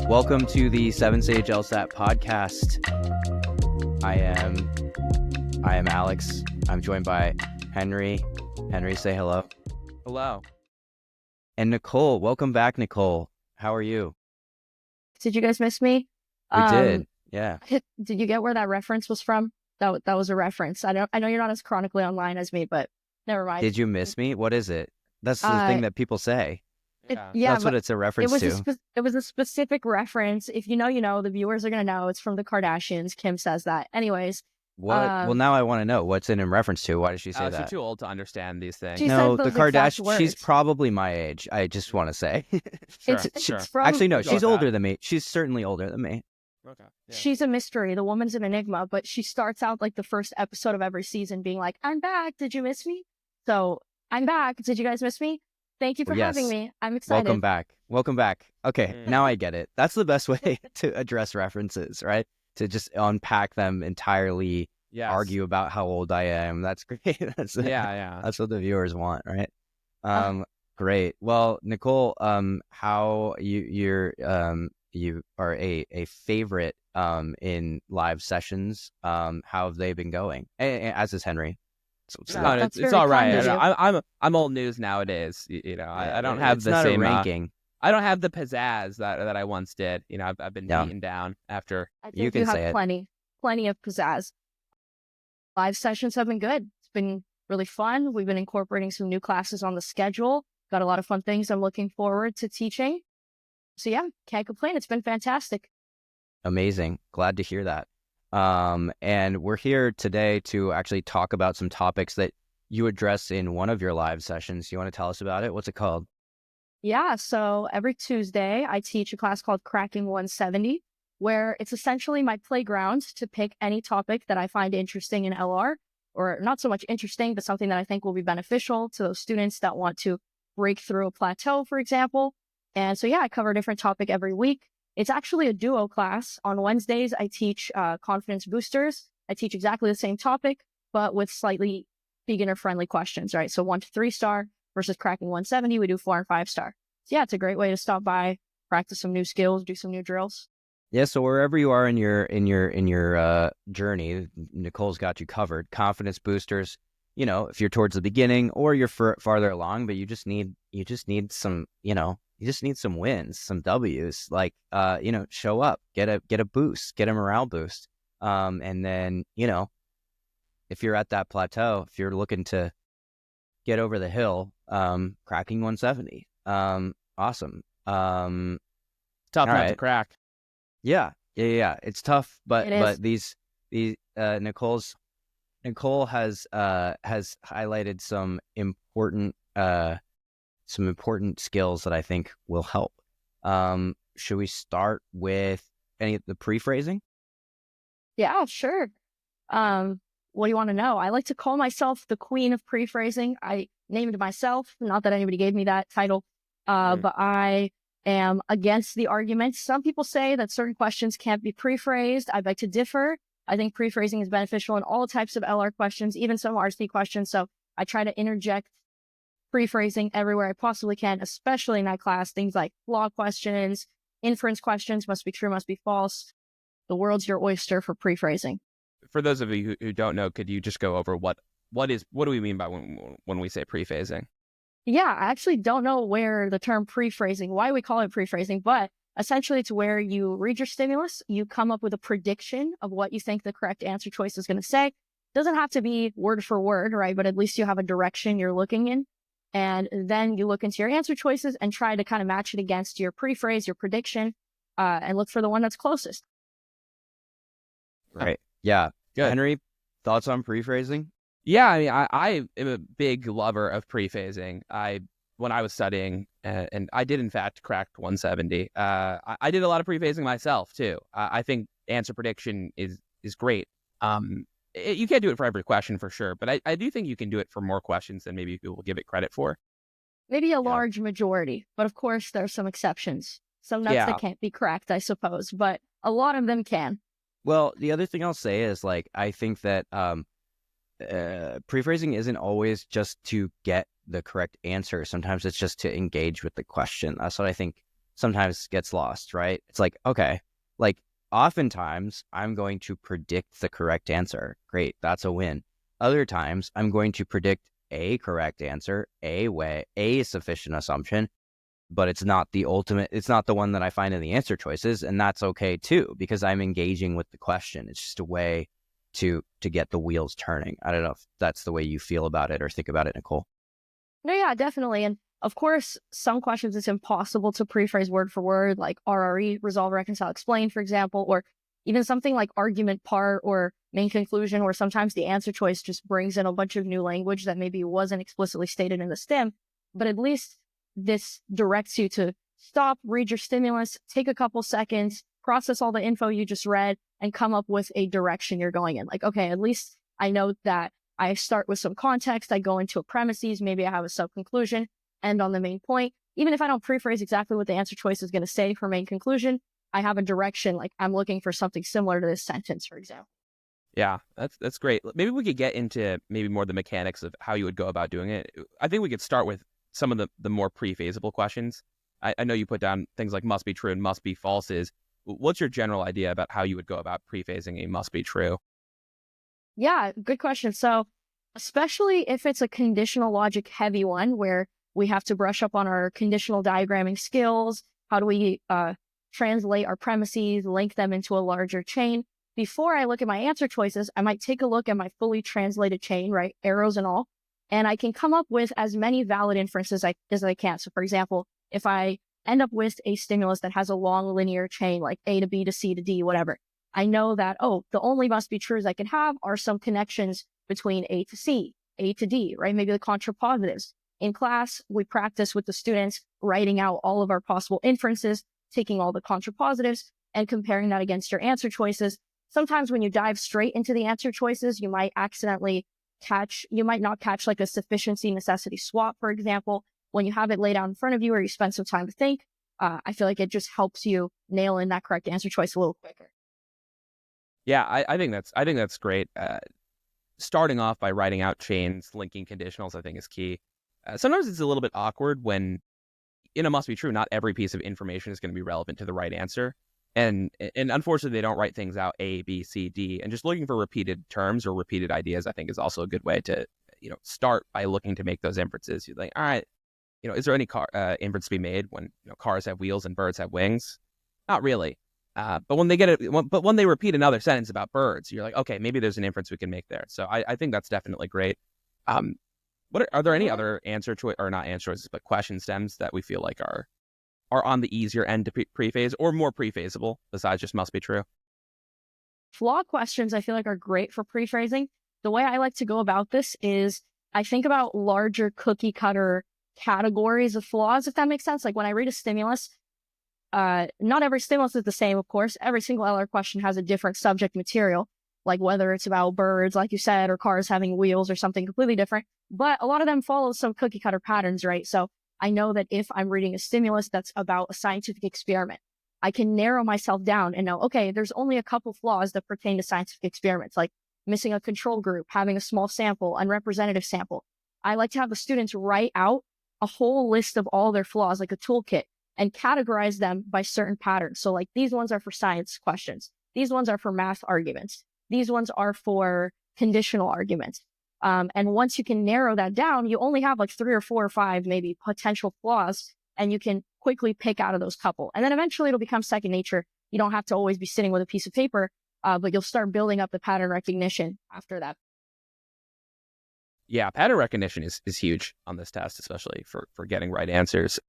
Welcome to the 7 Sage LSAT podcast. I am Alex. I'm joined by Henry. Henry, say hello. Hello. And Nicole. Welcome back, Nicole. How are you? Did you guys miss me? We did. Yeah. Did you get where that reference was from? That was a reference. I know you're not as chronically online as me, but never mind. Did you miss me? What is it? That's the thing that people say. That's what it's a reference to. It was a specific reference. If you know, you know. The viewers are going to know. It's from the Kardashians. Kim says that. Anyways. What? Well, now I want to know. What's it in reference to? Why did she say that? She's too old to understand these things. No, the Kardashians, she's probably my age. I just want to say. Sure. Actually, no, she's older than me. She's certainly older than me. Okay. Yeah. She's a mystery. The woman's an enigma, but she starts out like the first episode of every season being like, I'm back. Did you miss me? So I'm back. Did you guys miss me? Thank you for having me. I'm excited. Welcome back. Okay, now I get it. That's the best way to address references, right? To just unpack them entirely, argue about how old I am. That's great. That's what the viewers want, right? Great. Well, Nicole, how you are a favorite in live sessions. How have they been going? As is Henry. It's all right. I'm old news nowadays. I don't have the same ranking. I don't have the pizzazz that I once did. I've been beaten down after. I think you have plenty of pizzazz. Live sessions have been good. It's been really fun. We've been incorporating some new classes on the schedule. Got a lot of fun things I'm looking forward to teaching. So yeah, can't complain. It's been fantastic. Amazing. Glad to hear that. And we're here today to actually talk about some topics that you address in one of your live sessions. You want to tell us about it? What's it called? Yeah, so every Tuesday, I teach a class called Cracking 170, where it's essentially my playground to pick any topic that I find interesting in LR, or not so much interesting, but something that I think will be beneficial to those students that want to break through a plateau, for example. And so, yeah, I cover a different topic every week. It's actually a duo class. On Wednesdays, I teach confidence boosters. I teach exactly the same topic, but with slightly beginner-friendly questions, right? So 1 to 3 star versus Cracking 170, we do 4 and 5 star. So yeah, it's a great way to stop by, practice some new skills, do some new drills. Yeah, so wherever you are in your journey, Nicole's got you covered. Confidence boosters, if you're towards the beginning or you're farther along, but you just need some, you just need some wins, some W's, like, show up, get a boost, get a morale boost. And then, if you're at that plateau, if you're looking to get over the hill, Cracking 170. Awesome. Tough not to crack. Yeah. It's tough, but Nicole has highlighted some important skills that I think will help. Should we start with any of the pre-phrasing? Yeah, sure. What do you want to know? I like to call myself the queen of pre-phrasing. I named myself, not that anybody gave me that title, but I am against the argument. Some people say that certain questions can't be pre-phrased. I beg to differ. I think pre-phrasing is beneficial in all types of LR questions, even some RC questions. So I try to interject pre-phrasing everywhere I possibly can, especially in that class. Things like law questions, inference questions, must be true, must be false. The world's your oyster for pre-phrasing. For those of you who don't know, could you just go over what do we mean by when we say pre-phrasing? Yeah, I actually don't know where the term pre-phrasing, why we call it pre-phrasing, but essentially it's where you read your stimulus, you come up with a prediction of what you think the correct answer choice is going to say. Doesn't have to be word for word, right? But at least you have a direction you're looking in. And then you look into your answer choices and try to kind of match it against your pre-phrase, your prediction, and look for the one that's closest. Right. Yeah. Good. Henry, thoughts on pre-phrasing? Yeah, I mean, I am a big lover of pre-phrasing. When I was studying, and I did in fact crack 170. I did a lot of pre-phrasing myself too. I think answer prediction is great. You can't do it for every question for sure, but I do think you can do it for more questions than maybe people will give it credit for. Maybe a large majority, but of course there are some exceptions. Some nuts that can't be cracked, I suppose, but a lot of them can. Well, the other thing I'll say is, like, I think that Prephrasing isn't always just to get the correct answer. Sometimes it's just to engage with the question. That's what I think sometimes gets lost, right? It's like, okay, like oftentimes I'm going to predict the correct answer. Great, that's a win. Other times I'm going to predict a correct answer, a sufficient assumption, but it's not the ultimate, it's not the one that I find in the answer choices. And that's okay too, because I'm engaging with the question. It's just a way to get the wheels turning. I don't know if that's the way you feel about it or think about it, Nicole. No, yeah, definitely. And of course, some questions it's impossible to prephrase word for word, like RRE, resolve, reconcile, explain, for example, or even something like argument part or main conclusion, where sometimes the answer choice just brings in a bunch of new language that maybe wasn't explicitly stated in the stem. But at least this directs you to stop, read your stimulus, take a couple seconds, process all the info you just read, and come up with a direction you're going in. Like, okay, at least I know that I start with some context, I go into a premises, maybe I have a sub-conclusion, end on the main point. Even if I don't prephrase exactly what the answer choice is going to say for main conclusion, I have a direction, like I'm looking for something similar to this sentence, for example. Yeah, that's great. Maybe we could get into maybe more the mechanics of how you would go about doing it. I think we could start with some of the more pre-phasable questions. I know you put down things like must be true and must be falses. What's your general idea about how you would go about pre-phasing a must be true? Yeah, good question. So, especially if it's a conditional logic heavy one where we have to brush up on our conditional diagramming skills, how do we translate our premises, link them into a larger chain? Before I look at my answer choices, I might take a look at my fully translated chain, right? Arrows and all. And I can come up with as many valid inferences as I can. So, for example, if I end up with a stimulus that has a long linear chain, like A to B to C to D, whatever, I know that, oh, the only must be trues I can have are some connections between A to C, A to D, right? Maybe the contrapositives. In class, we practice with the students writing out all of our possible inferences, taking all the contrapositives and comparing that against your answer choices. Sometimes when you dive straight into the answer choices, you might not catch like a sufficiency necessity swap, for example. When you have it laid out in front of you or you spend some time to think, I feel like it just helps you nail in that correct answer choice a little quicker. Yeah, I think that's great. Starting off by writing out chains, linking conditionals, I think is key. Sometimes it's a little bit awkward when in a must be true, not every piece of information is going to be relevant to the right answer. And unfortunately, they don't write things out A, B, C, D. And just looking for repeated terms or repeated ideas, I think, is also a good way to start by looking to make those inferences. You're like, all right, is there any inference to be made when cars have wheels and birds have wings? Not really. But when when they repeat another sentence about birds, you're like, okay, maybe there's an inference we can make there. So I think that's definitely great. Um, are there any other answer choice or not answer choices, but question stems that we feel like are on the easier end to prephase or more prephasable besides just must be true? Flaw questions I feel like are great for prephrasing. The way I like to go about this is I think about larger cookie cutter categories of flaws, if that makes sense. Like when I read a stimulus, not every stimulus is the same, of course. Every single LR question has a different subject material, like whether it's about birds, like you said, or cars having wheels or something completely different. But a lot of them follow some cookie cutter patterns, right? So I know that if I'm reading a stimulus that's about a scientific experiment, I can narrow myself down and know, okay, there's only a couple flaws that pertain to scientific experiments, like missing a control group, having a small sample, unrepresentative sample. I like to have the students write out a whole list of all their flaws, like a toolkit, and categorize them by certain patterns. So like these ones are for science questions. These ones are for math arguments. These ones are for conditional arguments. And once you can narrow that down, you only have like 3 or 4 or 5 maybe potential flaws, and you can quickly pick out of those couple. And then eventually it'll become second nature. You don't have to always be sitting with a piece of paper, but you'll start building up the pattern recognition after that. Yeah, pattern recognition is huge on this test, especially for getting right answers.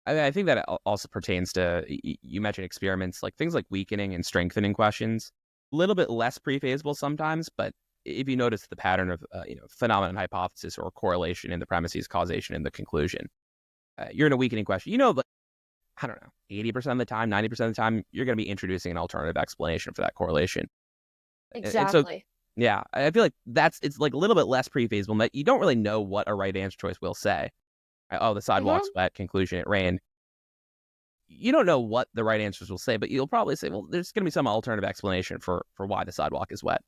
I think that it also pertains to, you mentioned experiments, like things like weakening and strengthening questions. A little bit less prephasable sometimes, but if you notice the pattern of phenomenon hypothesis or correlation in the premises, causation in the conclusion, you're in a weakening question. Like, I don't know, 80% of the time, 90% of the time, you're going to be introducing an alternative explanation for that correlation. And so, Exactly. yeah, I feel like it's like a little bit less prephasable, that you don't really know what a right answer choice will say. Oh, the sidewalk's wet, conclusion, it rained. You don't know what the right answers will say, but you'll probably say, well, there's going to be some alternative explanation for why the sidewalk is wet.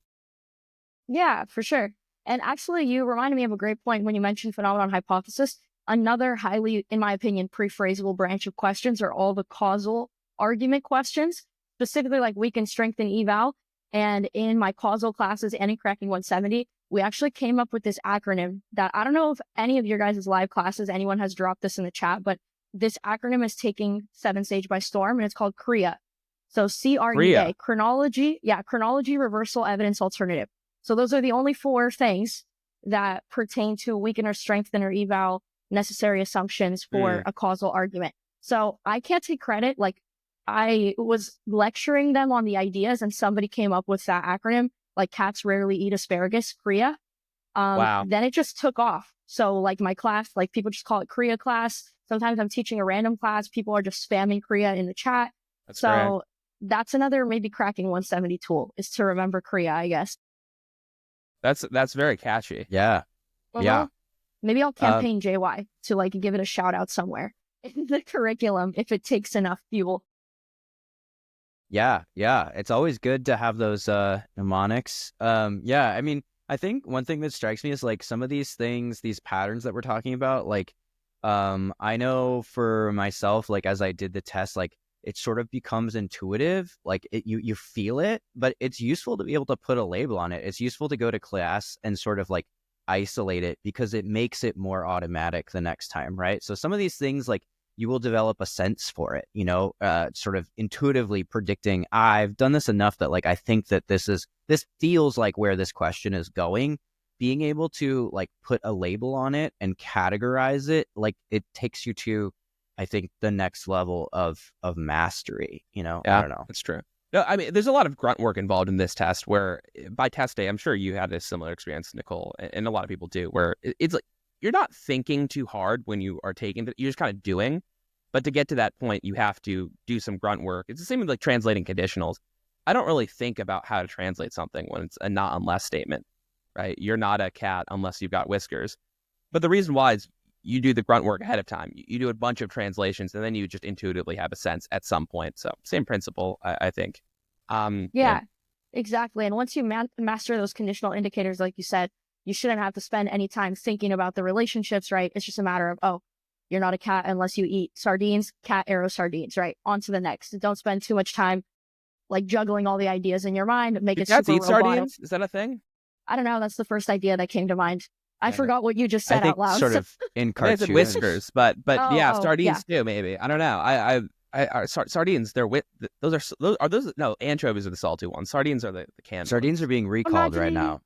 Yeah, for sure. And actually, you reminded me of a great point when you mentioned phenomenon hypothesis. Another highly, in my opinion, pre-phrasable branch of questions are all the causal argument questions, specifically like weak and strength and eval. And in my causal classes and in Cracking 170, we actually came up with this acronym that I don't know if any of your guys' live classes, anyone has dropped this in the chat, but this acronym is taking 7th stage by storm, and it's called CREA. So CREA, Korea. chronology, chronology, reversal, evidence, alternative. So those are the only 4 things that pertain to weaken or strengthen or eval necessary assumptions for a causal argument. So I can't take credit. Like, I was lecturing them on the ideas and somebody came up with that acronym, like cats rarely eat asparagus, CREA. Wow, Then it just took off. So like my class, like people just call it CREA class. Sometimes I'm teaching a random class. People are just spamming CREA in the chat. that's great. So that's another maybe Cracking 170 tool, is to remember CREA, I guess. That's very catchy. Yeah. Yeah. Maybe I'll Um, campaign JY to like give it a shout out somewhere in the curriculum if it takes enough fuel. Yeah, yeah. It's always good to have those mnemonics. Yeah, I mean, I think one thing that strikes me is like some of these things, these patterns that we're talking about, like I know for myself, like as I did the test, like it sort of becomes intuitive, like you feel it, but it's useful to be able to put a label on it. It's useful to go to class and sort of like isolate it because it makes it more automatic the next time, right? So some of these things like you will develop a sense for it, sort of intuitively predicting, I've done this enough that like I think that this feels like where this question is going. Being able to like put a label on it and categorize it, like it takes you to, I think, the next level of mastery. I Yeah, don't know. that's true. No, I mean, there's a lot of grunt work involved in this test where by test day, I'm sure you had a similar experience, Nicole, and a lot of people do, where it's like you're not thinking too hard when you are taking it. You're just kind of doing. But to get to that point, you have to do some grunt work. It's the same with like translating conditionals. I don't really think about how to translate something when it's a not unless statement, right? You're not a cat unless you've got whiskers. But the reason why is you do the grunt work ahead of time. You do a bunch of translations, and then you just intuitively have a sense at some point. So same principle, I think. Yeah. Yeah, exactly. And once you master those conditional indicators, like you said, you shouldn't have to spend any time thinking about the relationships, right? It's just a matter of, oh, you're not a cat unless you eat sardines, cat arrow sardines, right? On to the next. Don't spend too much time like juggling all the ideas in your mind, make Do it cats super eat robotic. sardines? Is that a thing? I don't know. That's the first idea that came to mind. I Yeah, no. forgot what you just I said out think loud. sort of in I think I said cartoons. whiskers, but yeah, Oh, yeah. sardines too. Maybe I don't know. Sardines. They're those no, anchovies are the salty ones. Sardines are the canned Sardines ones. are being recalled right Imagine now.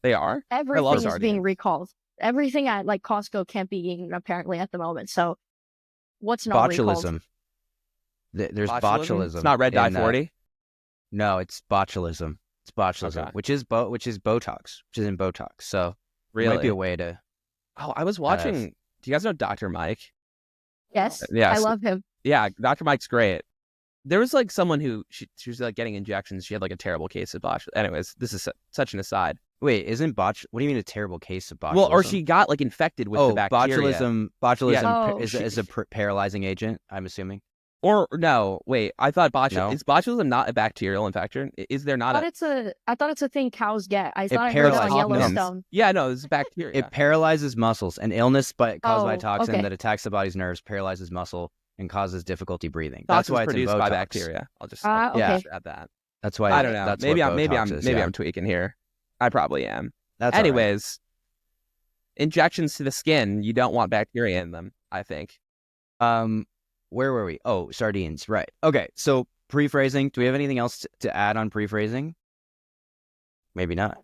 They are. I love everything is sardines. being recalled. Everything at like Costco can't be eaten apparently at the moment. So what's not recalled? Botulism. There's Botulism? botulism. It's not red dye 40. No, it's botulism. It's botulism, Okay. which is Botox, which is in Botox. So it might be Really? a way to. Oh, I was watching. Do you guys know Dr. Mike? Yes, Yeah. I love him. Yeah, Dr. Mike's great. There was like someone who she was like getting injections. She had like a terrible case of botulism. Anyways, this is such an aside. Wait, isn't What do you mean a terrible case of botulism? Well, or she got like infected with the bacteria. Botulism Yeah. Oh, is a paralyzing agent, I'm assuming. Or no, wait. I thought No? is botulism not a bacterial infection? Is there not I thought it's a thing cows get. I thought I heard it paralyzes on humans. Yellowstone. Yeah, no, it's bacteria. It paralyzes muscles. An illness caused by Oh, toxin okay. that attacks the body's nerves paralyzes muscle and causes difficulty breathing. Toxins That's why it's in produced by Botox. bacteria. I'll just Yeah. Okay. add that. That's why I don't know. That's Maybe what I'm Botox is, yeah. I'm tweaking here. I probably am. That's all right. Anyways, injections to the skin, you don't want bacteria in them, I think. Where were we? Oh, sardines. Right. Okay. So pre-phrasing. Do we have anything else to add on pre-phrasing? Maybe not. I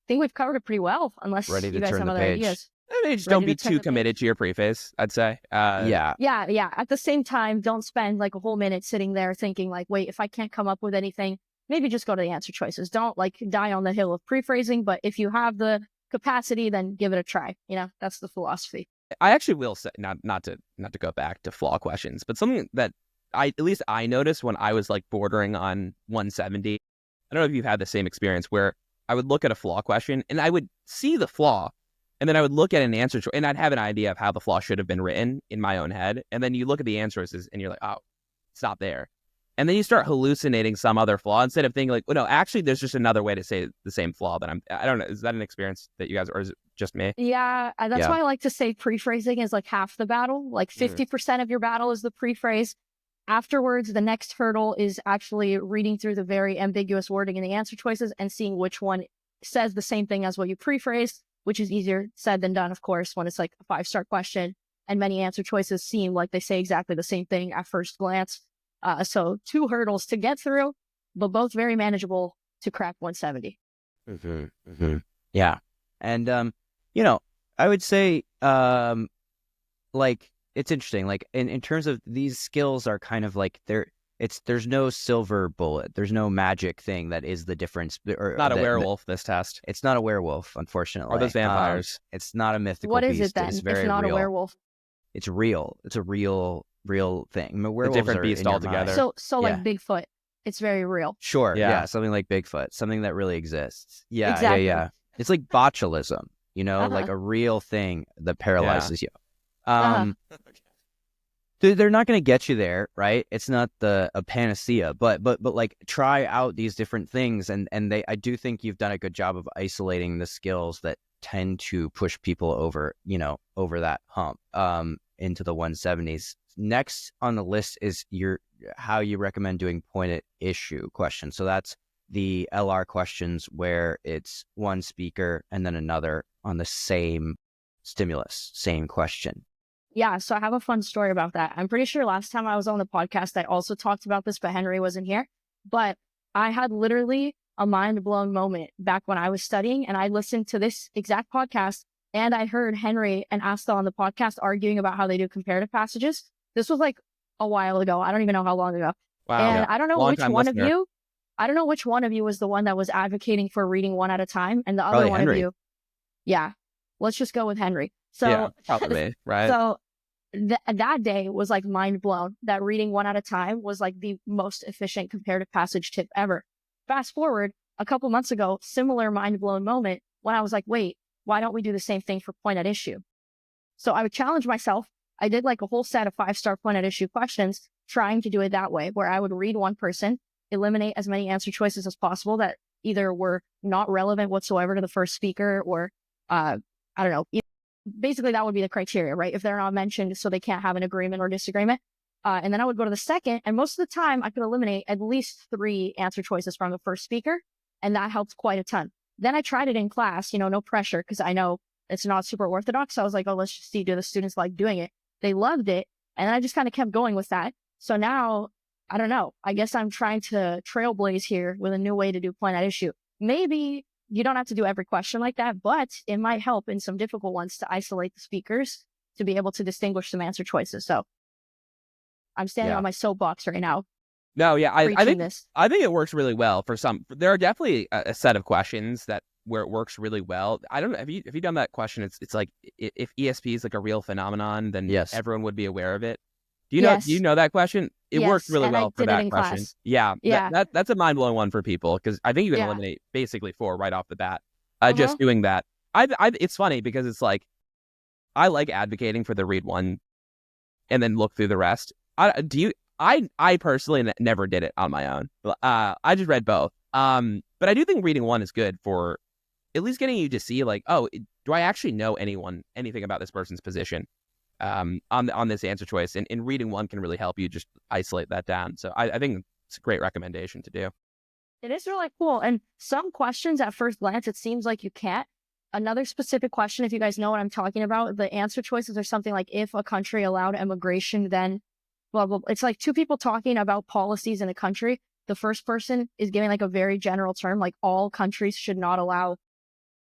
think we've covered it pretty well, unless Ready to you guys turn have the other page. ideas. Maybe just Ready don't to be turn too the committed to your preface, I'd say. Yeah. Yeah. At the same time, don't spend like a whole minute sitting there thinking like, wait, if I can't come up with anything, maybe just go to the answer choices. Don't like die on the hill of pre-phrasing, but if you have the capacity, then give it a try. That's the philosophy. I actually will say not to go back to flaw questions, but something that at least I noticed when I was like bordering on 170. I don't know if you've had the same experience where I would look at a flaw question and I would see the flaw, and then I would look at an answer and I'd have an idea of how the flaw should have been written in my own head, and then you look at the answer choices and you're like, oh, it's not there. and then you start hallucinating some other flaw instead of thinking like, well, no, actually, there's just another way to say the same flaw that I don't know. Is that an experience that you guys, or is it just me? Yeah, that's why I like to say pre-phrasing is like half the battle. Like 50% of your battle is the pre-phrase. Afterwards, the next hurdle is actually reading through the very ambiguous wording in the answer choices and seeing which one says the same thing as what you pre-phrased, which is easier said than done, of course, when it's like a 5-star question and many answer choices seem like they say exactly the same thing at first glance. So 2 hurdles to get through, but both very manageable to crack 170. Yeah. And, I would say, like, it's interesting. Like in terms of these skills are kind of like there's no silver bullet. There's no magic thing that is the difference. Not a werewolf, this test. It's not a werewolf, unfortunately. Or those vampires. It's not a mythical What is beast. it then? It's very if not real. a werewolf. It's real. It's a real thing. I mean, werewolves different are beast in your altogether. mind. So like Bigfoot, it's very real. Sure. Yeah. Yeah. Something like Bigfoot, something that really exists. Yeah. Exactly. Yeah. It's like botulism, like a real thing that paralyzes you. They're not going to get you there, right? It's not a panacea, but like try out these different things, and I do think you've done a good job of isolating the skills that tend to push people over that hump into the 170s. Next on the list is how you recommend doing pointed issue questions. So that's the LR questions where it's one speaker and then another on the same stimulus, same question. Yeah, so I have a fun story about that. I'm pretty sure last time I was on the podcast, I also talked about this, but Henry wasn't here. But I had literally a mind-blown moment back when I was studying, and I listened to this exact podcast, and I heard Henry and Asta on the podcast arguing about how they do comparative passages. This was like a while ago. I don't even know how long ago. Wow. And I don't know which one listener. of you, I don't know which one of you was the one that was advocating for reading one at a time, and the other Probably one Henry. of you. Yeah, let's just go with Henry. So, yeah, probably, right? So that day was like mind blown that reading one at a time was like the most efficient comparative passage tip ever. Fast forward a couple months ago, similar mind blown moment when I was like, wait, why don't we do the same thing for point at issue? So I would challenge myself. I did like a whole set of 5-star point at issue questions, trying to do it that way, where I would read one person, eliminate as many answer choices as possible that either were not relevant whatsoever to the first speaker or, I don't know. Basically, that would be the criteria, right? If they're not mentioned, so they can't have an agreement or disagreement. And then I would go to the second, and most of the time I could eliminate at least 3 answer choices from the first speaker, and that helped quite a ton. Then I tried it in class, no pressure, because I know it's not super orthodox. So I was like, oh, let's just see, do the students like doing it? They loved it, and I just kind of kept going with that. So now, I don't know, I guess I'm trying to trailblaze here with a new way to do point at issue. Maybe you don't have to do every question like that, but it might help in some difficult ones to isolate the speakers to be able to distinguish some answer choices. So I'm standing on my soapbox right now. No, yeah, I think this. I think it works really well for some. There are definitely a set of questions where it works really well. I don't know. Have you done that question? It's like if ESP is like a real phenomenon, then yes, everyone would be aware of it. Do you know that question? It worked really well for that question. Class. Yeah. That's a mind blowing one for people because I think you can eliminate basically 4 right off the bat. Just doing that. It's funny because it's like I like advocating for the read one and then look through the rest. I personally never did it on my own. I just read both. But I do think reading one is good for at least getting you to see like, oh, do I actually know anything about this person's position on this answer choice? And reading one can really help you just isolate that down. So I think it's a great recommendation to do. It is really cool. And some questions at first glance, it seems like you can't. Another specific question, if you guys know what I'm talking about, the answer choices are something like if a country allowed immigration, then blah, blah, blah. It's like 2 people talking about policies in a country. The first person is giving like a very general term, like all countries should not allow,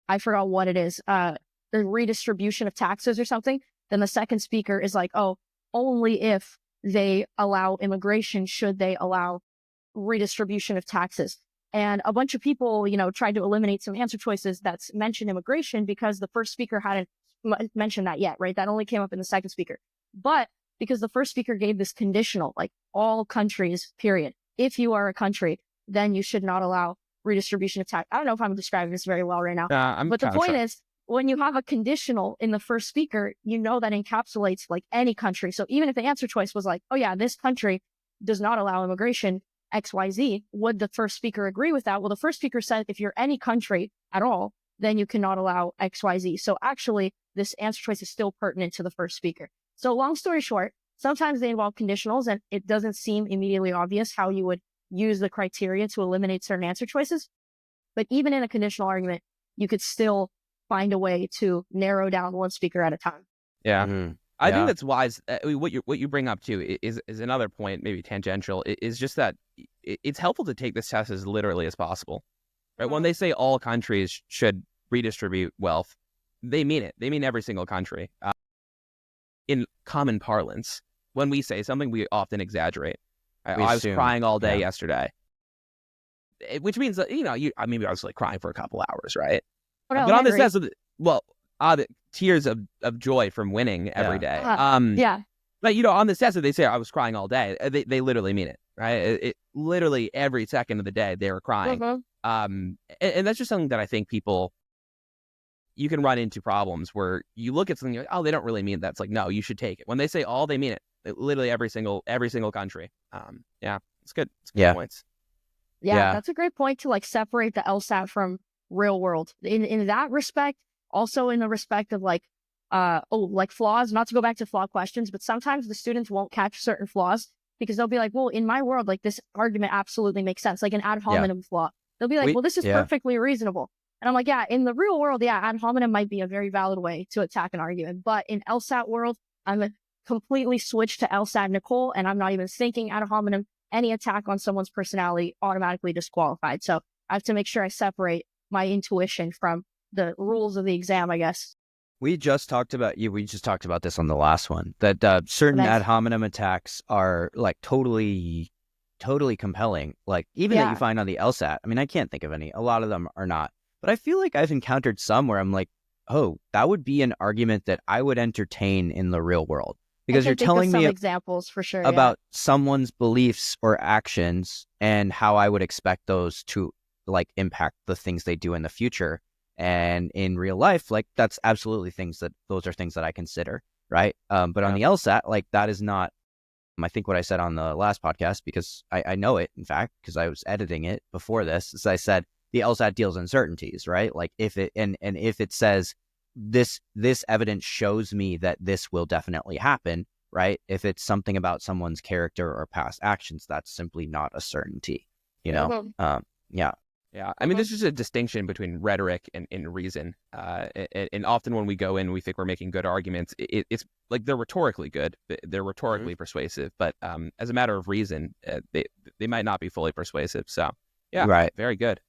I forgot what it is, the redistribution of taxes or something. Then the second speaker is like, oh, only if they allow immigration should they allow redistribution of taxes. And a bunch of people, tried to eliminate some answer choices that's mentioned immigration because the first speaker hadn't mentioned that yet, right? That only came up in the second speaker. But because the first speaker gave this conditional, like all countries, period. If you are a country, then you should not allow redistribution of tax. I don't know if I'm describing this very well right now. But the point is, when you have a conditional in the first speaker, that encapsulates like any country. So even if the answer choice was like, oh yeah, this country does not allow immigration, XYZ. Would the first speaker agree with that? Well, the first speaker said if you're any country at all, then you cannot allow XYZ. So actually, this answer choice is still pertinent to the first speaker. So long story short, sometimes they involve conditionals, and it doesn't seem immediately obvious how you would use the criteria to eliminate certain answer choices. But even in a conditional argument, you could still find a way to narrow down one speaker at a time. Yeah. Mm-hmm. I think that's wise. What you bring up too is another point, maybe tangential, is just that it's helpful to take this test as literally as possible. Right? When they say all countries should redistribute wealth, they mean it. They mean every single country. In common parlance, when we say something, we often exaggerate. I was crying all day yesterday, which means that maybe I was like crying for a couple hours, right? No, but on this test, the tears of joy from winning every day. But on this test, they say I was crying all day. They literally mean it, right? It literally every second of the day they were crying. And that's just something that I think you can run into problems where you look at something, you're like, oh, they don't really mean that. It's like, no, you should take it. When they say all, they mean it. Literally every single country. It's good. It's good points. Yeah, that's a great point to separate the LSAT from real world in that respect. Also in the respect of flaws, not to go back to flaw questions, but sometimes the students won't catch certain flaws because they'll be like, well, in my world, this argument absolutely makes sense, like an ad hominem flaw. They'll be like, well, this is perfectly reasonable. And I'm like, yeah, in the real world, ad hominem might be a very valid way to attack an argument. But in LSAT world, I'm completely switched to LSAT Nicole, and I'm not even thinking ad hominem. Any attack on someone's personality automatically disqualified. So I have to make sure I separate my intuition from the rules of the exam, I guess. We just talked about this on the last one, that certain ad hominem attacks are totally compelling. Even that you find on the LSAT. I mean, I can't think of any. A lot of them are not. But I feel like I've encountered some where I'm like, oh, that would be an argument that I would entertain in the real world. Because you're telling me examples for sure about someone's beliefs or actions and how I would expect those to impact the things they do in the future. And in real life, that's absolutely those are things that I consider, right? But on the LSAT, that is not, I think what I said on the last podcast, because I know it, in fact, because I was editing it before this, as I said, the LSAT deals in certainties, right? If it says this evidence shows me that this will definitely happen, right? If it's something about someone's character or past actions, that's simply not a certainty, Yeah, I mean, this is a distinction between rhetoric and reason. And often when we go in, we think we're making good arguments. It's they're rhetorically good. They're rhetorically persuasive. But as a matter of reason, they might not be fully persuasive. So, right. Very good.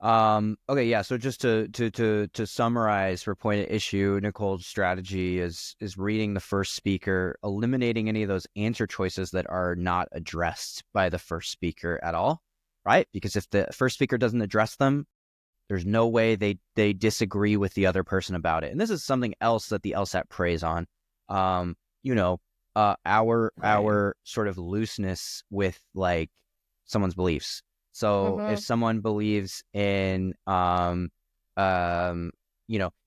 Okay, yeah. So just to summarize for point of issue, Nicole's strategy is reading the first speaker, eliminating any of those answer choices that are not addressed by the first speaker at all. Right? Because if the first speaker doesn't address them, there's no way they disagree with the other person about it. And this is something else that the LSAT preys on. Our sort of looseness with someone's beliefs. So if someone believes in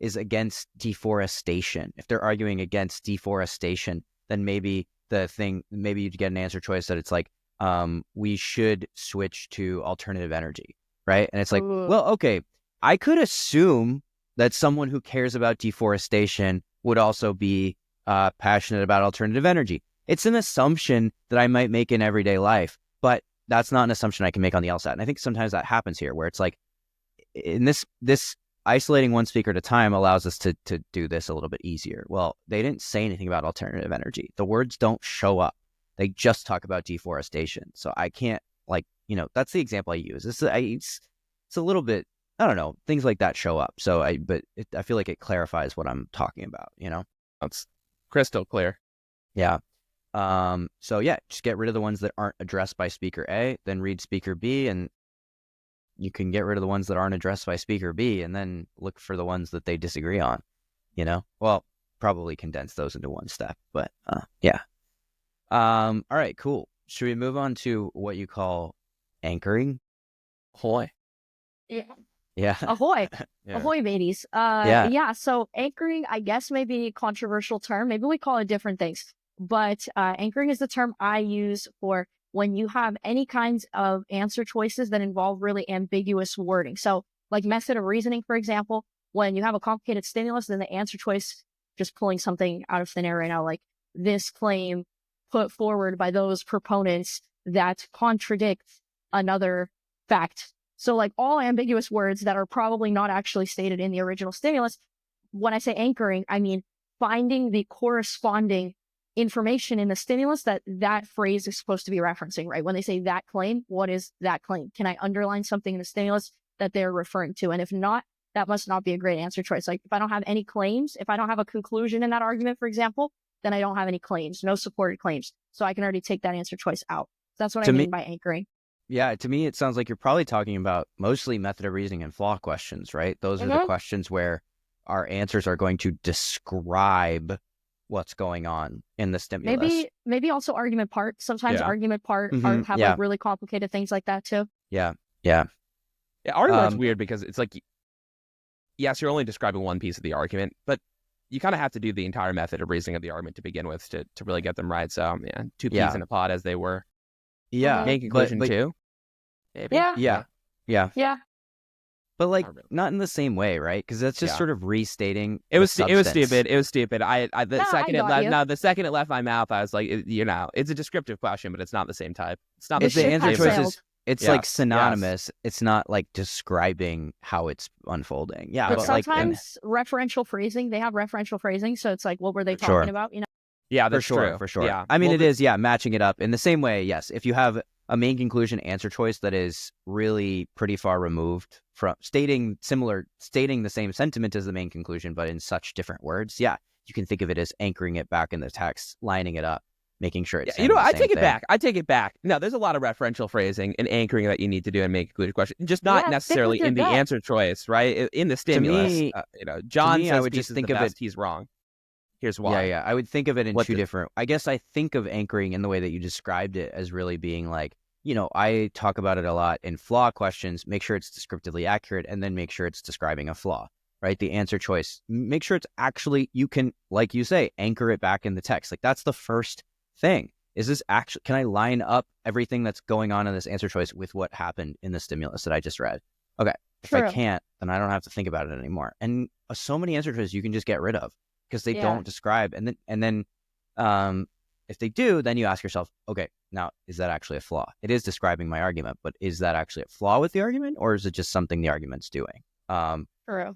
is against deforestation, if they're arguing against deforestation, then maybe you'd get an answer choice that it's we should switch to alternative energy, right? And it's well, okay, I could assume that someone who cares about deforestation would also be passionate about alternative energy. It's an assumption that I might make in everyday life, but that's not an assumption I can make on the LSAT. And I think sometimes that happens here, where it's in this isolating one speaker at a time allows us to do this a little bit easier. Well, they didn't say anything about alternative energy. The words don't show up. They just talk about deforestation. So I can't that's the example I use. It's a little bit, I don't know, things like that show up. So I feel like it clarifies what I'm talking about, That's crystal clear. Yeah. So yeah, just get rid of the ones that aren't addressed by speaker A, then read speaker B, and you can get rid of the ones that aren't addressed by speaker B, and then look for the ones that they disagree on, well, probably condense those into one step, but yeah. All right, cool. Should we move on to what you call anchoring? Ahoy. Yeah. Ahoy. Ahoy, mateys. Yeah. So anchoring, I guess, may be a controversial term. Maybe we call it different things. But anchoring is the term I use for when you have any kinds of answer choices that involve really ambiguous wording. So like method of reasoning, for example, when you have a complicated stimulus, then the answer choice, just pulling something out of thin air right now, like this claim put forward by those proponents that contradicts another fact. So like all ambiguous words that are probably not actually stated in the original stimulus. When I say anchoring, I mean finding the corresponding information in the stimulus that phrase is supposed to be referencing, right? When they say that claim, what is that claim? Can I underline something in the stimulus that they're referring to? And if not, that must not be a great answer choice. Like if I don't have any claims, if I don't have a conclusion in that argument, for example, then I don't have any claims, no supported claims. So I can already take that answer choice out. That's what I mean by anchoring. Yeah, to me, it sounds like you're probably talking about mostly method of reasoning and flaw questions, right? Those are the questions where our answers are going to describe what's going on in the stimulus. Maybe also argument part. Sometimes argument part have like really complicated things like that too. Yeah. Argument's weird because it's like, yes, you're only describing one piece of the argument, but you kind of have to do the entire method of reasoning of the argument to begin with to really get them right. So yeah, two peas in a pod, as they were. Yeah. Main conclusion too. Maybe. Yeah. But like not in the same way, right? Because that's just sort of restating. It was stupid. The second it left my mouth, I was like, it's a descriptive question, but it's not the same type. It's not the answer choice. It's like synonymous. It's not like describing how it's unfolding. Yeah, but sometimes referential phrasing. They have referential phrasing, so it's like, what were they talking about? Yeah, that's true. For sure. Yeah, I mean, it is. Yeah, matching it up in the same way. Yes, if you have a main conclusion answer choice that is really pretty far removed from stating the same sentiment as the main conclusion, but in such different words. Yeah, you can think of it as anchoring it back in the text, lining it up, making sure it's I take it back. No, there's a lot of referential phrasing and anchoring that you need to do in main conclusion question, just not necessarily in the answer choice, right? In the stimulus, to me, John says I would just think of it. He's wrong. Here's why. Yeah. I would think of it in two different. I guess I think of anchoring in the way that you described it as really being like, I talk about it a lot in flaw questions. Make sure it's descriptively accurate, and then make sure it's describing a flaw. Right? The answer choice. Make sure it's actually, you can, like you say, anchor it back in the text. Like that's the first thing. Is this actually, can I line up everything that's going on in this answer choice with what happened in the stimulus that I just read? Okay. If I can't, then I don't have to think about it anymore. And so many answer choices you can just get rid of because they don't describe. And then if they do, then you ask yourself, okay, now is that actually a flaw? It is describing my argument, but is that actually a flaw with the argument, or is it just something the argument's doing? True.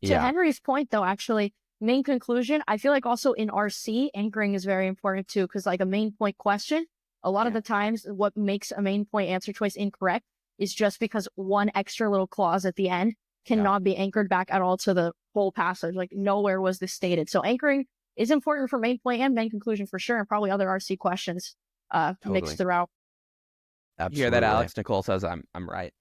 To Henry's point, though, actually, main conclusion, I feel like also in RC, anchoring is very important too, because like a main point question, a lot of the times what makes a main point answer choice incorrect is just because one extra little clause at the end cannot be anchored back at all to the whole passage. Like nowhere was this stated. So anchoring is important for main point and main conclusion for sure, and probably other RC questions mixed throughout. Absolutely. You hear that, Alex? Nicole says I'm right.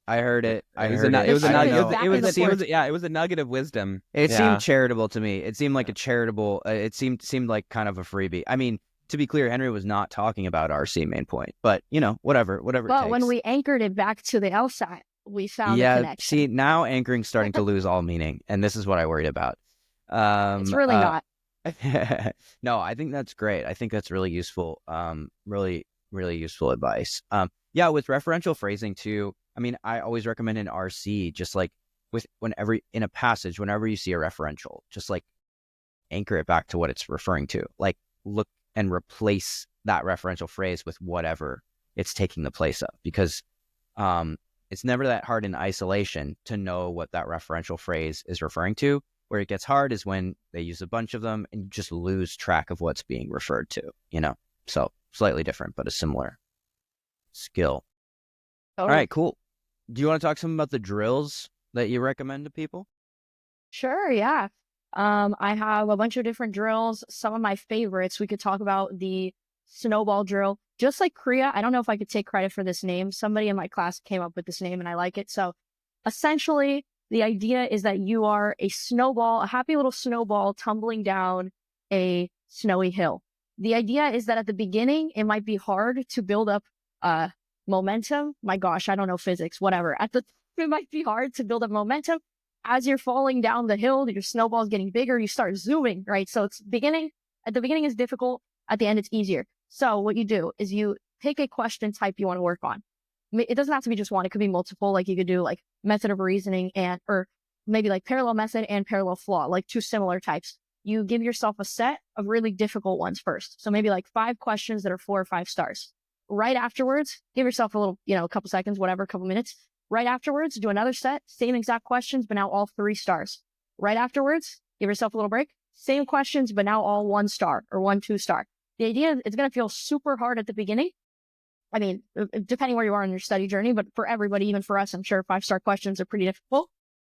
I heard it. It was a nugget of wisdom. It seemed charitable to me. It seemed like a charitable. It seemed like kind of a freebie. I mean, to be clear, Henry was not talking about RC main point, but whatever. Well, when we anchored it back to the LSAT, we found a connection. See, now anchoring's starting to lose all meaning, and this is what I worried about. It's really not. No, I think that's great. I think that's really useful. Really, really useful advice. With referential phrasing too. I mean, I always recommend in RC, just like in a passage, whenever you see a referential, just like anchor it back to what it's referring to. Like look and replace that referential phrase with whatever it's taking the place of, because it's never that hard in isolation to know what that referential phrase is referring to. Where it gets hard is when they use a bunch of them and you just lose track of what's being referred to, So slightly different, but a similar skill. All right, cool. Do you want to talk some about the drills that you recommend to people? Sure, yeah. I have a bunch of different drills. Some of my favorites, we could talk about the snowball drill. Just like Kriya, I don't know if I could take credit for this name. Somebody in my class came up with this name and I like it. So essentially, the idea is that you are a snowball, a happy little snowball tumbling down a snowy hill. The idea is that at the beginning, it might be hard to build up momentum. My gosh, I don't know physics, whatever. It might be hard to build up momentum. As you're falling down the hill, your snowball is getting bigger, you start zooming, right? So at the beginning is difficult. At the end, it's easier. So what you do is you pick a question type you want to work on. It doesn't have to be just one. It could be multiple. Like you could do like method of reasoning or maybe like parallel method and parallel flaw, like two similar types. You give yourself a set of really difficult ones first. So maybe like 5 questions that are 4 or 5 stars. Right afterwards, give yourself a little, a couple seconds, whatever, a couple minutes. Right afterwards, do another set, same exact questions, but now all 3 stars. Right afterwards, give yourself a little break. Same questions, but now all 1 star or 1, 2 star. The idea is it's going to feel super hard at the beginning. I mean, depending where you are in your study journey, but for everybody, even for us, I'm sure 5-star questions are pretty difficult.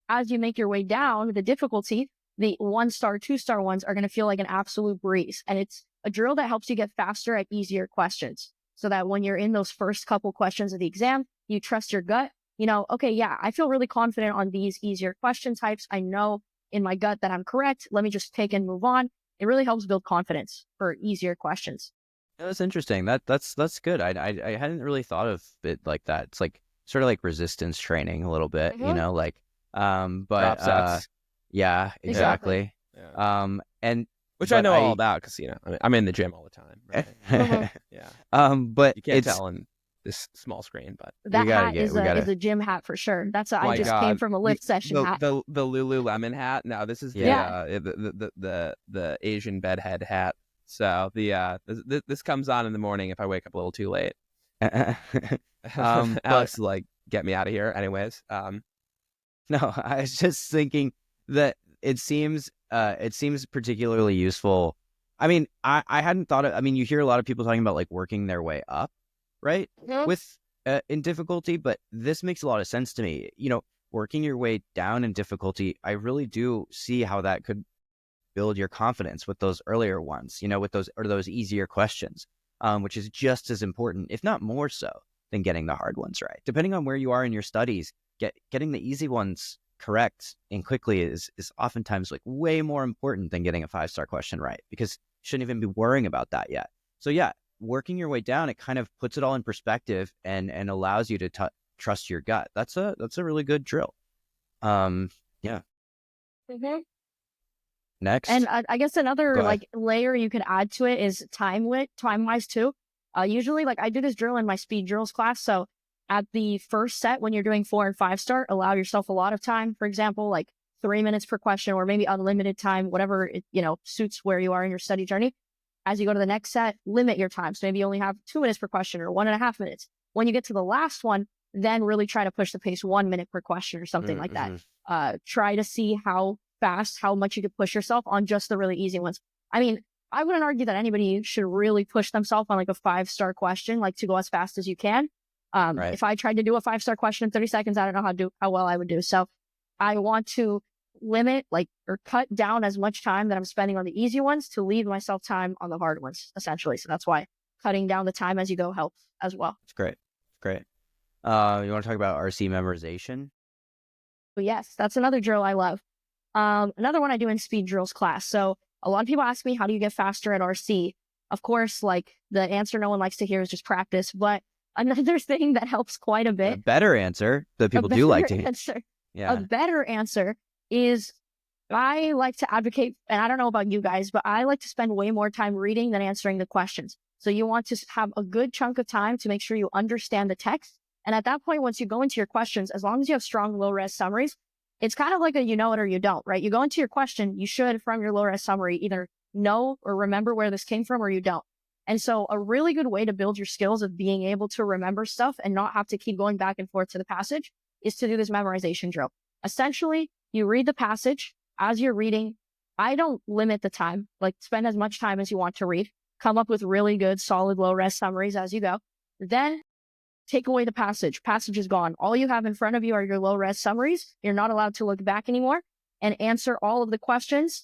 As you make your way down the difficulty, the 1-star, 2-star ones are going to feel like an absolute breeze. And it's a drill that helps you get faster at easier questions so that when you're in those first couple questions of the exam, you trust your gut. Okay, yeah, I feel really confident on these easier question types. I know in my gut that I'm correct. Let me just pick and move on. It really helps build confidence for easier questions. That's interesting. That's good. I hadn't really thought of it like that. It's like sort of like resistance training a little bit, like but drop sets. Yeah, exactly. Yeah. And which I know all about because I'm in the gym all the time. Right? Yeah. But you can't tell in this small screen, but that hat is a gym hat for sure. That's I just came from a lift session hat. The Lululemon hat. No, this is the Asian bedhead hat. So this comes on in the morning if I wake up a little too late. Alex, like, get me out of here. Anyways, no, I was just thinking that it seems particularly useful. I mean, I hadn't thought of. I mean, you hear a lot of people talking about like working their way up, right? Mm-hmm. With in difficulty, but this makes a lot of sense to me. Working your way down in difficulty, I really do see how that could build your confidence with those earlier ones, with those easier questions, which is just as important, if not more so, than getting the hard ones right. Depending on where you are in your studies, getting the easy ones correct and quickly is oftentimes like way more important than getting a 5-star question right, because you shouldn't even be worrying about that yet. So yeah, working your way down, it kind of puts it all in perspective and allows you to trust your gut. That's a really good drill. Yeah. Mm-hmm. Next. And I guess another like layer you could add to it is time-wise too. Usually, like, I do this drill in my speed drills class. So at the first set, when you're doing 4 and 5-star, allow yourself a lot of time. For example, like 3 minutes per question, or maybe unlimited time, whatever it, suits where you are in your study journey. As you go to the next set, limit your time. So maybe you only have 2 minutes per question or 1.5 minutes. When you get to the last one, then really try to push the pace 1 minute per question or something like that. Try to see how much you could push yourself on just the really easy ones. I mean, I wouldn't argue that anybody should really push themselves on like a 5-star question, like to go as fast as you can. Right. If I tried to do a 5-star question in 30 seconds, I don't know how well I would do. So I want to limit or cut down as much time that I'm spending on the easy ones to leave myself time on the hard ones, essentially. So that's why cutting down the time as you go helps as well. That's great. Great. You want to talk about RC memorization? But yes, that's another drill I love. Another one I do in speed drills class. So a lot of people ask me, how do you get faster at RC? Of course, like, the answer no one likes to hear is just practice. But another thing that helps quite a bit. A better answer that people do like to hear. Yeah. A better answer is, I like to advocate, and I don't know about you guys, but I like to spend way more time reading than answering the questions. So you want to have a good chunk of time to make sure you understand the text. And at that point, once you go into your questions, as long as you have strong low-res summaries, it's kind of like a you know it or you don't, right? You go into your question, you should, from your low-res summary, either know or remember where this came from or you don't. And so a really good way to build your skills of being able to remember stuff and not have to keep going back and forth to the passage is to do this memorization drill. Essentially, you read the passage. As you're reading, I don't limit the time, like, spend as much time as you want to read, come up with really good, solid, low-res summaries as you go. Then take away the passage. Passage is gone. All you have in front of you are your low-res summaries. You're not allowed to look back anymore, and answer all of the questions,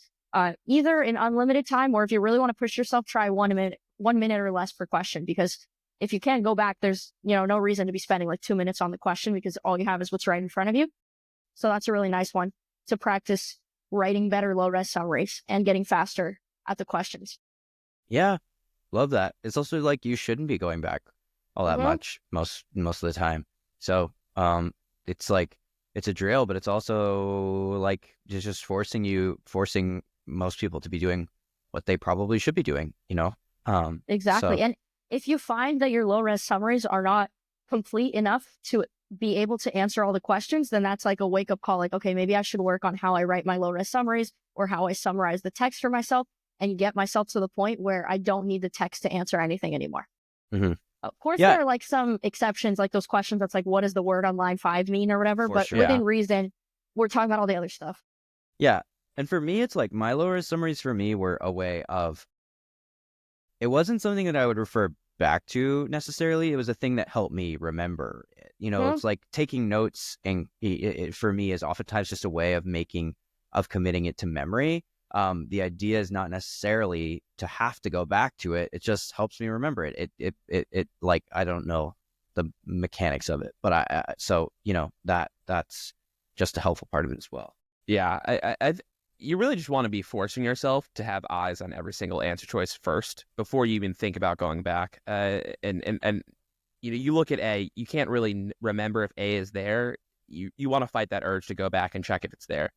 either in unlimited time, or if you really want to push yourself, try 1 minute or less per question. Because if you can't go back, there's no reason to be spending like 2 minutes on the question, because all you have is what's right in front of you. So that's a really nice one to practice writing better low-res summaries and getting faster at the questions. Yeah, love that. It's also like you shouldn't be going back all that much most of the time. So it's like, it's a drill, but it's also like just forcing most people to be doing what they probably should be doing, Exactly. So, and if you find that your low res summaries are not complete enough to be able to answer all the questions, then that's like a wake up call. Like, okay, maybe I should work on how I write my low res summaries or how I summarize the text for myself and get myself to the point where I don't need the text to answer anything anymore. Mm-hmm. Of course, Yeah, there are like some exceptions, like those questions that's like, what does the word on line 5 mean or whatever? for But sure. within reason, we're talking about all the other stuff. Yeah. And for me, it's like my lower summaries for me were a way of, it wasn't something that I would refer back to necessarily. It was a thing that helped me remember it. It's like taking notes, and it for me is oftentimes just a way of committing it to memory. The idea is not necessarily to have to go back to it. It just helps me remember it. It like, I don't know the mechanics of it, but so that's just a helpful part of it as well. Yeah, you really just want to be forcing yourself to have eyes on every single answer choice first before you even think about going back. And you look at A, you can't really remember if A is there. You want to fight that urge to go back and check if it's there.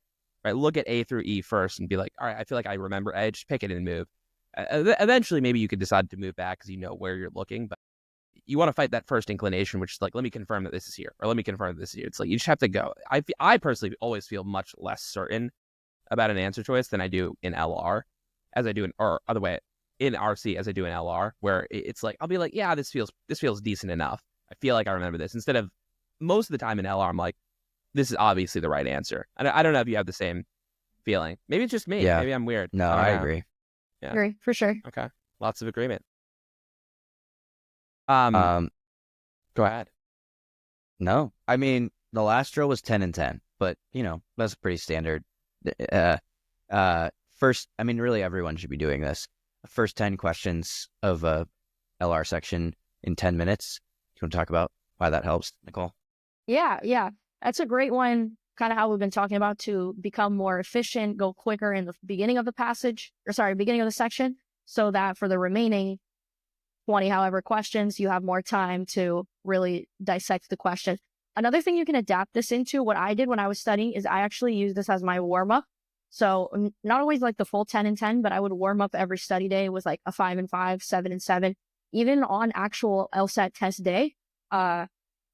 Right? Look at A through E first and be like, all right, I feel like I remember A. Just pick it and move. Eventually, maybe you could decide to move back because you know where you're looking, but you want to fight that first inclination, which is like, let me confirm that this is here, or let me confirm that this is here. It's like you just have to go. I personally always feel much less certain about an answer choice than I do in LR, as I do or other way, in RC as I do in LR, where it's like, I'll be like, yeah, this feels decent enough. I feel like I remember this. Instead of most of the time in LR, I'm like, this is obviously the right answer. I don't know if you have the same feeling. Maybe it's just me. Yeah. Maybe I'm weird. No, I agree. Yeah. Agree, for sure. Okay. Lots of agreement. Um, Go ahead. No, I mean, the last drill was 10 and 10, but that's pretty standard. First, I mean, really everyone should be doing this. First 10 questions of a LR section in 10 minutes. You want to talk about why that helps, Nicole? Yeah. That's a great one. Kind of how we've been talking about to become more efficient, go quicker in the beginning of the beginning of the section, so that for the remaining 20, however, questions, you have more time to really dissect the question. Another thing you can adapt this into, what I did when I was studying, is I actually use this as my warm up. So not always like the full 10 and 10, but I would warm up every study day with like a 5 and 5, 7 and 7, even on actual LSAT test day.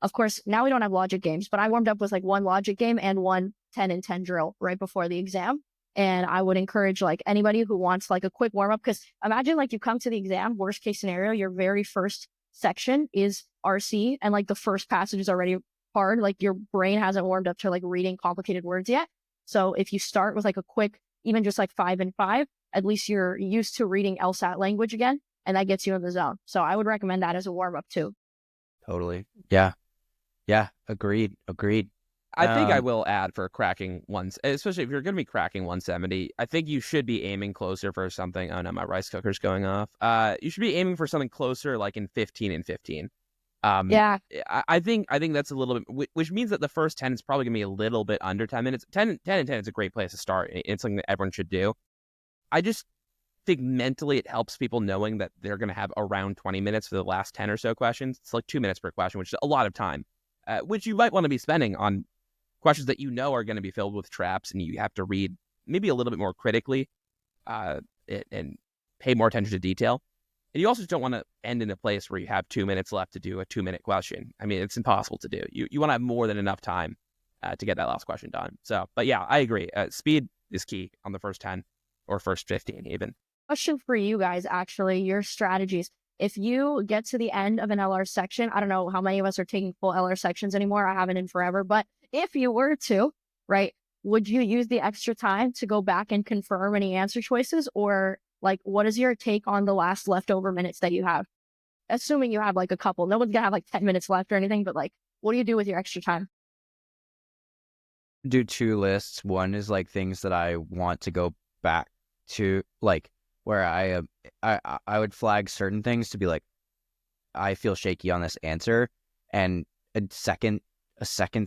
Of course, now we don't have logic games, but I warmed up with like one logic game and one 10 and 10 drill right before the exam. And I would encourage like anybody who wants like a quick warm up, because imagine like you come to the exam, worst case scenario, your very first section is RC and like the first passage is already hard. Like your brain hasn't warmed up to like reading complicated words yet. So if you start with like a quick, even just like 5 and 5, at least you're used to reading LSAT language again, and that gets you in the zone. So I would recommend that as a warm up too. Totally. Yeah. Agreed. I think I will add for cracking ones, especially if you're going to be cracking 170, I think you should be aiming closer for something. Oh no, my rice cooker's going off. You should be aiming for something closer, like in 15 and 15. Yeah. I think that's a little bit, which means that the first 10 is probably going to be a little bit under 10 minutes. 10 and 10 is a great place to start. It's something that everyone should do. I just think mentally it helps people knowing that they're going to have around 20 minutes for the last 10 or so questions. It's like 2 minutes per question, which is a lot of time, which you might want to be spending on questions that are going to be filled with traps, and you have to read maybe a little bit more critically and pay more attention to detail. And you also don't want to end in a place where you have 2 minutes left to do a 2-minute question. I mean, it's impossible to do. You want to have more than enough time to get that last question done. So, but yeah, I agree. Speed is key on the first 10 or first 15 even. Question for you guys, actually, your strategies. If you get to the end of an LR section, I don't know how many of us are taking full LR sections anymore. I haven't in forever, but if you were to, right, would you use the extra time to go back and confirm any answer choices? Or like, what is your take on the last leftover minutes that you have? Assuming you have like a couple, no one's gonna have like 10 minutes left or anything, but like, what do you do with your extra time? Do 2 lists. One is like things that I want to go back to, like where I would flag certain things to be like, I feel shaky on this answer, and a second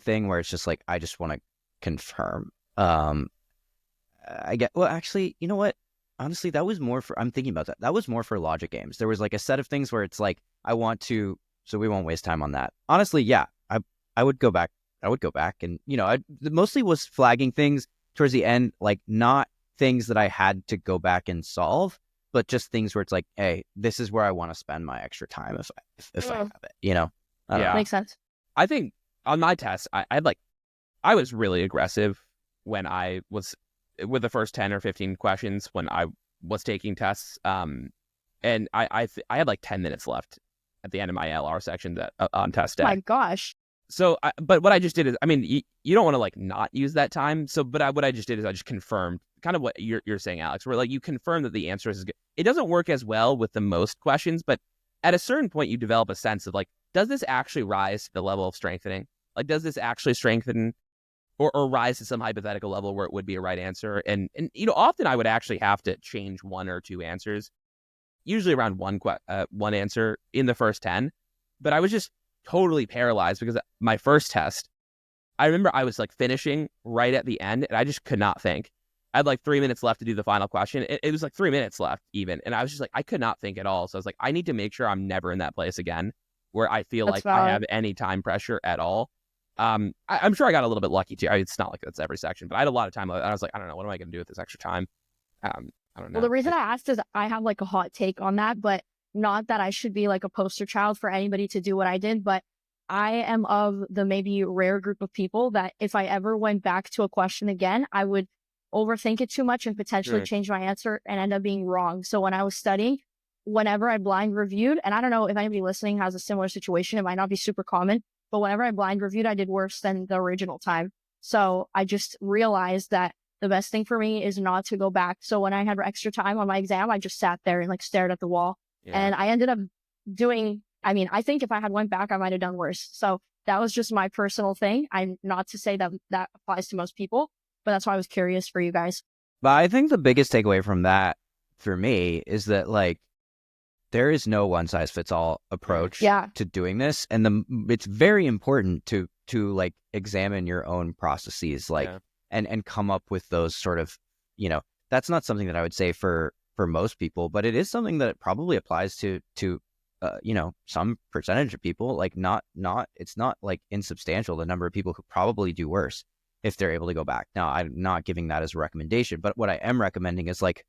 thing where it's just like, I just want to confirm. Actually, you know what? Honestly, that was more for, I'm thinking about that. That was more for logic games. There was like a set of things where it's like, I want to, so we won't waste time on that. Honestly, yeah, I would go back. I would go back and, I mostly was flagging things towards the end, like not things that I had to go back and solve, but just things where it's like, hey, this is where I want to spend my extra time if I have it, you know? I don't know. Makes sense. I think on my test, I was really aggressive when I was with the first 10 or 15 questions when I was taking tests. And I had like 10 minutes left at the end of my LR section on test day. My gosh. So, but what I just did is, I mean, you don't want to like not use that time. So, but what I just did is I just confirmed kind of what you're saying, Alex, where like you confirm that the answer is good. It doesn't work as well with the most questions, but at a certain point you develop a sense of like, does this actually rise to the level of strengthening? Like, does this actually strengthen or rise to some hypothetical level where it would be a right answer? And you know, often I would actually have to change one or two answers, usually around one answer in the first 10. But I was just totally paralyzed because my first test, I remember I was like finishing right at the end and I just could not think. I had like 3 minutes left to do the final question. It was like 3 minutes left even. And I was just like, I could not think at all. So I was like, I need to make sure I'm never in that place again where I feel That's like I valid. have any time pressure at all. I'm sure I got a little bit lucky too. It's not like that's every section, but I had a lot of time. I was like, I don't know, what am I going to do with this extra time? I don't know. Well, the reason I asked is I have like a hot take on that, but not that I should be like a poster child for anybody to do what I did, but I am of the maybe rare group of people that if I ever went back to a question again, I would overthink it too much and potentially Right. change my answer and end up being wrong. So when I was studying, whenever I blind reviewed, and I don't know if anybody listening has a similar situation, it might not be super common, but whenever I blind reviewed, I did worse than the original time. So I just realized that the best thing for me is not to go back. So when I had extra time on my exam, I just sat there and like stared at the wall. Yeah. And I ended up doing, I mean, I think if I had went back, I might have done worse. So that was just my personal thing. I'm not to say that that applies to most people, but that's why I was curious for you guys. But I think the biggest takeaway from that for me is that like there is no one size fits all approach to doing this, and it's very important to like examine your own processes, like and come up with those sort of, you know, that's not something that I would say for most people, but it is something that probably applies to you know, some percentage of people. Like it's not like insubstantial the number of people who probably do worse if they're able to go back. Now, I'm not giving that as a recommendation, but what I am recommending is like,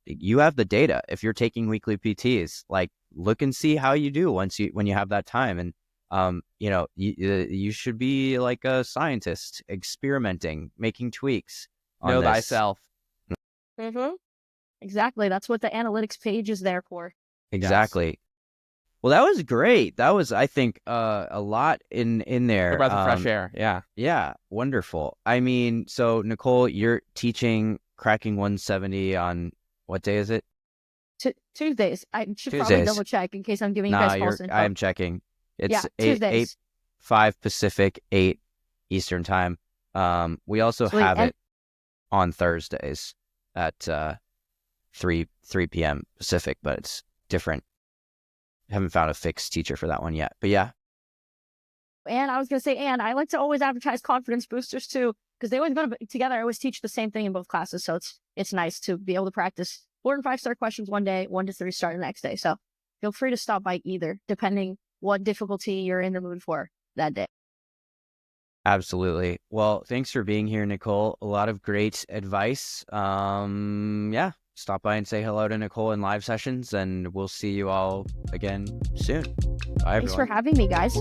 you have the data. If you're taking weekly PTs, like look and see how you do when you have that time. And, you know, you should be like a scientist experimenting, making tweaks. Know thyself. Mm-hmm. Exactly. That's what the analytics page is there for. Exactly. Yes. Well, that was great. That was, I think, a lot in there. A breath of fresh air. Yeah. Yeah. Wonderful. I mean, so Nicole, you're teaching Cracking 170 on what day is it? Tuesdays. I should probably double check in case I'm giving you guys false info. I am checking. It's Tuesdays. 5 Pacific, 8 Eastern time. We also have it on Thursdays at 3 p.m. Pacific, but it's different. Haven't found a fixed teacher for that one yet, but yeah. And I was going to say, and I like to always advertise confidence boosters too, because they always go together. I always teach the same thing in both classes. So it's nice to be able to practice 4 and 5 star questions one day, 1 to 3 star the next day. So feel free to stop by either, depending what difficulty you're in the mood for that day. Absolutely. Well, thanks for being here, Nicole. A lot of great advice. Yeah. Stop by and say hello to Nicole in live sessions, and we'll see you all again soon. Bye, everyone. Thanks for having me, guys.